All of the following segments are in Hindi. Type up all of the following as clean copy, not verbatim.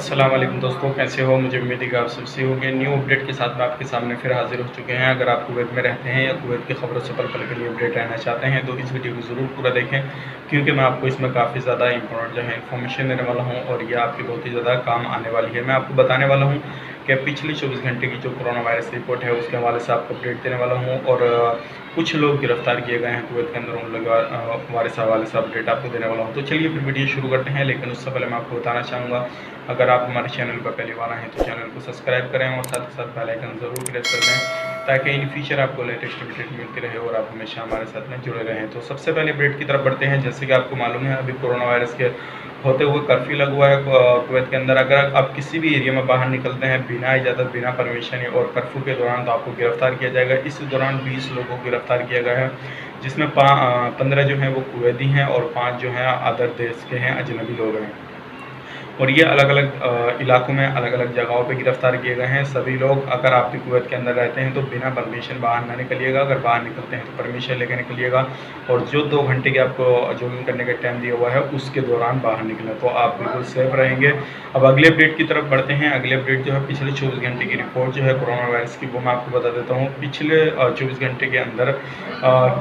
अस्सलाम वालेकुम दोस्तों, कैसे हो? मुझे उम्मीद है कि आप सब सही होंगे। न्यू अपडेट के साथ मैं आपके सामने फिर हाजिर हो चुके हैं। अगर आप कुवैत में रहते हैं या कुवैत की खबरों से पल पल के लिए अपडेट रहना चाहते हैं तो इस वीडियो को ज़रूर पूरा देखें, क्योंकि मैं आपको इसमें काफ़ी ज़्यादा इंपॉर्टेंट जो है इन्फॉर्मेशन देने वाला हूँ और ये आपकी बहुत ही ज़्यादा काम आने वाली है। मैं आपको बताने वाला हूँ कि पिछले 24 घंटे की जो कोरोना वायरस रिपोर्ट है उसके हवाले से आपको अपडेट देने वाला हूँ और कुछ लोग गिरफ्तार किए गए हैं कुवैत के अंदर, उन लोग वायरस हवाले से अपडेट आपको देने वाला हूँ। तो चलिए फिर वीडियो शुरू करते हैं, लेकिन उससे पहले मैं आपको बताना चाहूँगा, अगर आप हमारे चैनल पर पहली बार आए हैं तो चैनल को सब्सक्राइब करें और साथ ही साथ बेल आइकन ज़रूर प्रेस कर दें, ताकि इन फ्यूचर आपको लेटेस्ट अपडेट मिलती रहे और आप हमेशा हमारे साथ में जुड़े रहें। तो सबसे पहले अपडेट की तरफ बढ़ते हैं। जैसे कि आपको मालूम है, अभी कोरोना वायरस के होते हुए कर्फ्यू लगा हुआ है कुवैत के अंदर। अगर आप किसी भी एरिया में बाहर निकलते हैं बिना इजाज़त, बिना परमिशन और कर्फ्यू के दौरान, तो आपको गिरफ्तार किया जाएगा। इस दौरान 20 लोगों को गिरफ्तार किया गया है, जिसमें 15 जो हैं वो कुवैती हैं और 5 जो हैं अदर देश के हैं, अजनबी लोग हैं। और ये अलग अलग इलाकों में अलग अलग जगहों पे गिरफ्तार किए गए हैं। सभी लोग, अगर आप भी कुवैत के अंदर रहते हैं तो बिना परमिशन बाहर ना निकलिएगा। अगर बाहर निकलते हैं तो परमिशन लेकर निकलिएगा, और जो 2 घंटे के आपको जॉगिंग करने का टाइम दिया हुआ है उसके दौरान बाहर निकलें, तो आप बिल्कुल सेफ रहेंगे। अब अगले अपडेट की तरफ बढ़ते हैं। अगले अपडेट जो है पिछले 24 घंटे की रिपोर्ट जो है कोरोना वायरस की, वो मैं आपको बता देता हूँ। पिछले 24 घंटे के अंदर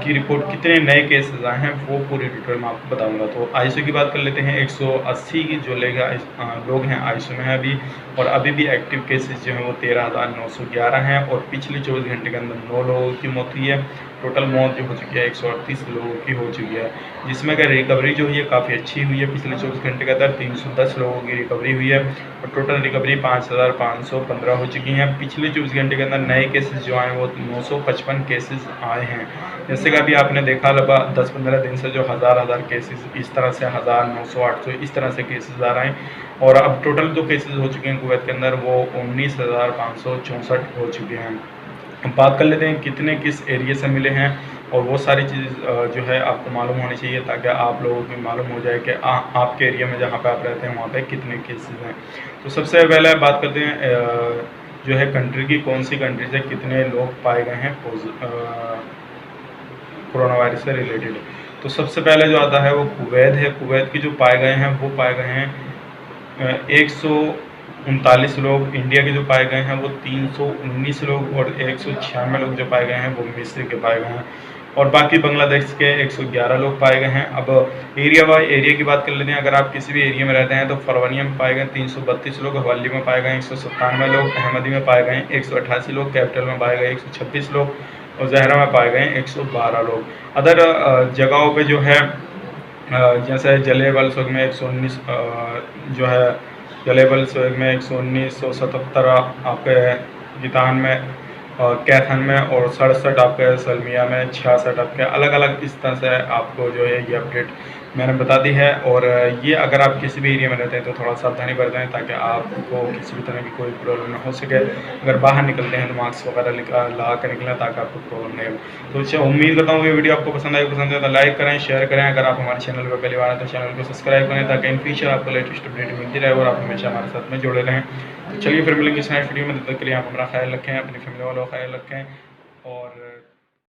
की रिपोर्ट कितने नए केसेस आए हैं वो पूरी डिटेल में आपको बताऊंगा। तो आईसीयू की बात कर लेते हैं। 180 की जो लोग हैं आईसीयू में हैं अभी, और अभी भी एक्टिव केसेस जो हैं वो 13,911 हैं, और पिछले 24 घंटे के अंदर 9 लोगों की मौत हुई है। टोटल मौत जो हो चुकी है 138 लोगों की हो चुकी है, जिसमें का रिकवरी जो हुई है काफ़ी अच्छी हुई है। पिछले 24 घंटे के अंदर 310 लोगों की रिकवरी हुई है, और टोटल रिकवरी 5,515 हो चुकी हैं। पिछले 24 घंटे के अंदर नए केसेस जो आए हैं वो 955 केसेस आए हैं। जैसे कि अभी आपने देखा लगभग 10-15 दिन से जो हज़ार केसेस, इस तरह से 1000, 900, 800 इस तरह से केसेस आ रहे हैं, और अब टोटल जो केसेस हो चुके हैं कुवैत के अंदर वो 19,564 हो चुके हैं। हम बात कर लेते हैं कितने किस एरिया से मिले हैं, और वो सारी चीज़ जो है आपको मालूम होनी चाहिए, ताकि आप लोगों को मालूम हो जाए कि आपके एरिया में जहाँ पे आप रहते हैं वहाँ पे कितने केसेस हैं। तो सबसे पहले बात करते हैं जो है कंट्री की, कौन सी कंट्री से कितने लोग पाए गए हैं कोरोना वायरस से रिलेटेड। तो सबसे पहले जो आता है वो कुवैत है। कुवैत की जो पाए गए हैं वो पाए गए हैं 139 लोग। इंडिया के जो पाए गए हैं वो 319 लोग, और 196 लोग जो पाए गए हैं वो मिस्र के पाए गए हैं, और बाकी बांग्लादेश के 111 लोग पाए गए हैं। अब एरिया बाय एरिया की बात कर लेते हैं। अगर आप किसी भी एरिया में रहते हैं तो फरवनिया में पाए गए 332 लोग, हवाली में पाए गए 197 लोग, अहमदी में पाए गए 188 लोग, कैपिटल में पाए गए 126 लोग, और जहरा में पाए गए 112 लोग। अदर जगहों पे जो है जैसे जलेबल सोग में 119 जो है जलेबल सोग में 119, आपके गितान में, कैथन में, और 67 आपके सलमिया में, 66 आपके, अलग अलग इस तरह से आपको जो है ये अपडेट मैंने बता दी है। और ये अगर आप किसी भी एरिया में रहते हैं तो थोड़ा सावधानी बरतें, ताकि आपको किसी भी तरह की कोई प्रॉब्लम ना हो सके। अगर बाहर निकलते हैं तो मास्क वगैरह लगा कर निकलें, ताकि आपको प्रॉब्लम नहीं हो। तो अच्छा, उम्मीद करता हूँ ये वीडियो आपको पसंद है तो लाइक करें, शेयर करें। अगर आप हमारे चैनल पर पहली बार आए तो चैनल को सब्सक्राइब करें, ताकि इन फ्यूचर आपको लेटेस्ट अपडेट मिलती रहे और आप हमेशा हमारे साथ में जुड़े रहें। तो चलिए फिर मिलेंगे इस नेक्स्ट वीडियो में। तब तक के लिए आप हमारा ख्याल रखें, अपनी फैमिली वालों का ख्याल रखें, और